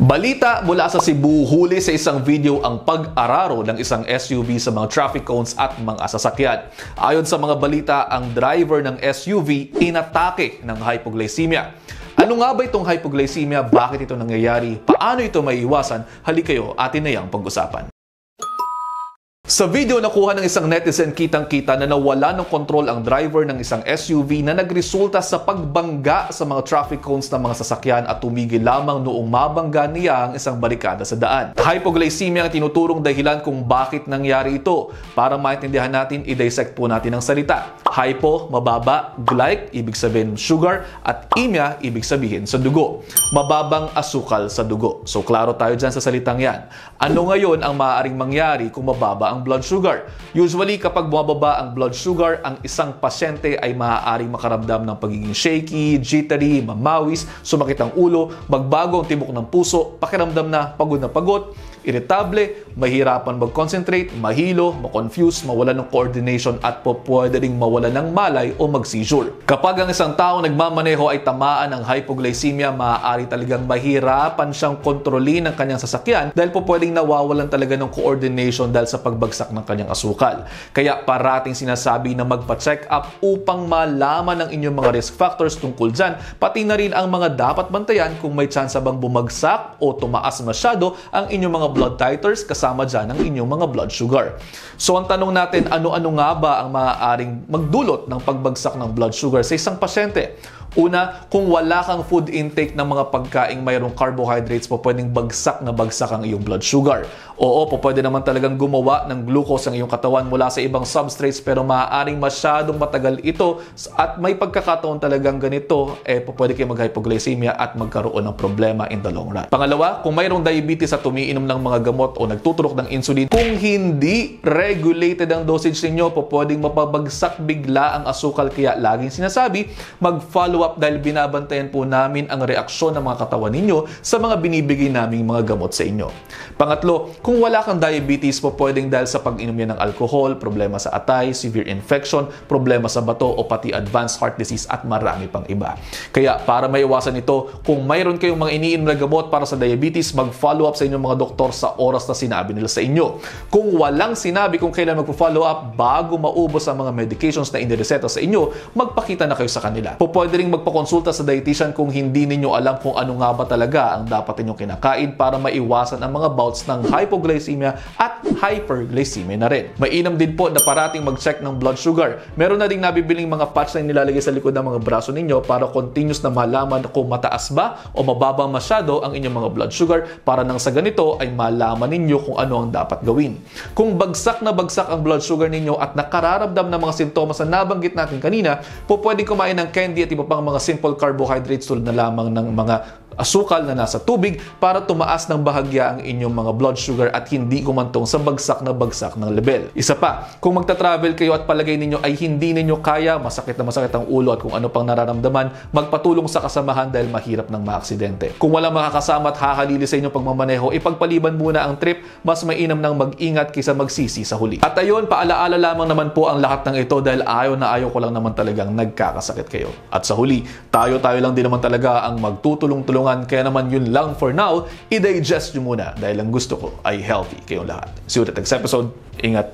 Balita mula sa Cebu, huli sa isang video ang pag-araro ng isang SUV sa mga traffic cones at mga sasakyan. Ayon sa mga balita, ang driver ng SUV inatake ng hypoglycemia. Ano nga ba itong hypoglycemia? Bakit ito nangyayari? Paano ito maiiwasan? Halika kayo, atin na yang pag-usapan. Sa video nakuha ng isang netizen, kitang-kita na nawala ng kontrol ang driver ng isang SUV na nagresulta sa pagbangga sa mga traffic cones ng mga sasakyan at tumigil lamang noong mabangga niya ang isang barikada sa daan. Hypoglycemia ang tinuturong dahilan kung bakit nangyari ito. Para maintindihan natin, i-dissect po natin ang salita. Hypo, mababa, glyc, ibig sabihin sugar, at emia, ibig sabihin sa dugo. Mababang asukal sa dugo. So, klaro tayo dyan sa salitang yan. Ano ngayon ang maaaring mangyari kung mababa ang blood sugar? Usually, kapag bumababa ang blood sugar, ang isang pasyente ay maaaring makaramdam ng pagiging shaky, jittery, mamawis, sumakit ang ulo, magbago ang tibok ng puso, pakiramdam na pagod, irritable, mahirapan mag-concentrate, mahilo, ma-confuse, mawalan ng coordination at pwede ring mawalan ng malay o mag-seizure. Kapag ang isang tao nagmamaneho ay tamaan ng hypoglycemia, maaari talagang mahirapan siyang kontrolin ang kanyang sasakyan dahil pwedeng nawawalan talaga ng coordination dahil sa pagbagsak ng kanyang asukal. Kaya parating sinasabi na magpa-check up upang malaman ang inyong mga risk factors tungkol dyan, pati na rin ang mga dapat bantayan kung may tsansa bang bumagsak o tumaas masyado ang inyong mga blood titers, kasama dyan ang inyong mga blood sugar. So ang tanong natin, ano-ano nga ba ang maaaring magdulot ng pagbagsak ng blood sugar sa isang pasyente? Una, kung wala kang food intake ng mga pagkaing mayroong carbohydrates, pwedeng bagsak na bagsak ang iyong blood sugar. Oo, pwede naman talagang gumawa ng glucose ang iyong katawan mula sa ibang substrates, pero maaaring masyadong matagal ito at may pagkakataon talagang ganito, pwede kayo mag-hypoglycemia at magkaroon ng problema in the long run. Pangalawa, kung mayroong diabetes at umiinom ng mga gamot o nagtuturok ng insulin, kung hindi regulated ang dosage ninyo, pwedeng mapabagsak bigla ang asukal. Kaya laging sinasabi, mag-follow up dahil binabantayan po namin ang reaksyon ng mga katawan ninyo sa mga binibigay naming mga gamot sa inyo. Pangatlo, kung wala kang diabetes, pwedeng dahil sa pag-inom yan ng alcohol, problema sa atay, severe infection, problema sa bato o pati advanced heart disease at marami pang iba. Kaya para maiwasan ito, kung mayroon kayong mga iniinom na gamot para sa diabetes, mag-follow up sa inyong mga doktor sa oras na sinabi nila sa inyo. Kung walang sinabi kung kailan mag-follow up bago maubos ang mga medications na inireseta sa inyo, magpakita na kayo sa kanila. Pwede ring magpakonsulta sa dietitian kung hindi ninyo alam kung ano nga ba talaga ang dapat ninyong kinakain para maiwasan ang mga bouts ng hypoglycemia at hyperglycemia na rin. Mainam din po na parating mag-check ng blood sugar. Meron na rin nabibiling mga patch na nilalagay sa likod ng mga braso ninyo para continuous na malaman kung mataas ba o mababa masyado ang inyong mga blood sugar para nang sa ganito ay malaman ninyo kung ano ang dapat gawin. Kung bagsak na bagsak ang blood sugar ninyo at nakararamdam ng mga sintomas na nabanggit natin kanina, pwedeng kumain ng candy at iba pang mga simple carbohydrates tulad na lamang ng mga asukal na nasa tubig para tumaas ng bahagya ang inyong mga blood sugar at hindi kumantong sa bagsak na bagsak ng level. Isa pa, kung magta-travel kayo at palagay ninyo ay hindi ninyo kaya, masakit na masakit ang ulo at kung ano pang nararamdaman, magpatulong sa kasamahan dahil mahirap ng maaksidente. Kung wala makakasama at hahalili sa inyong pagmamaneho, ipagpaliban muna ang trip, mas mainam nang mag-ingat kaysa magsisi sa huli. At ayun, paalaala lamang naman po ang lahat ng ito dahil ayaw na ayaw ko lang naman talagang nagkakasakit kayo. At sa huli, tayo lang din naman talaga ang magtutulong-tulong. Kaya naman yun lang for now, i-digest nyo muna dahil ang gusto ko ay healthy kayong lahat. See you at the next episode. Ingat!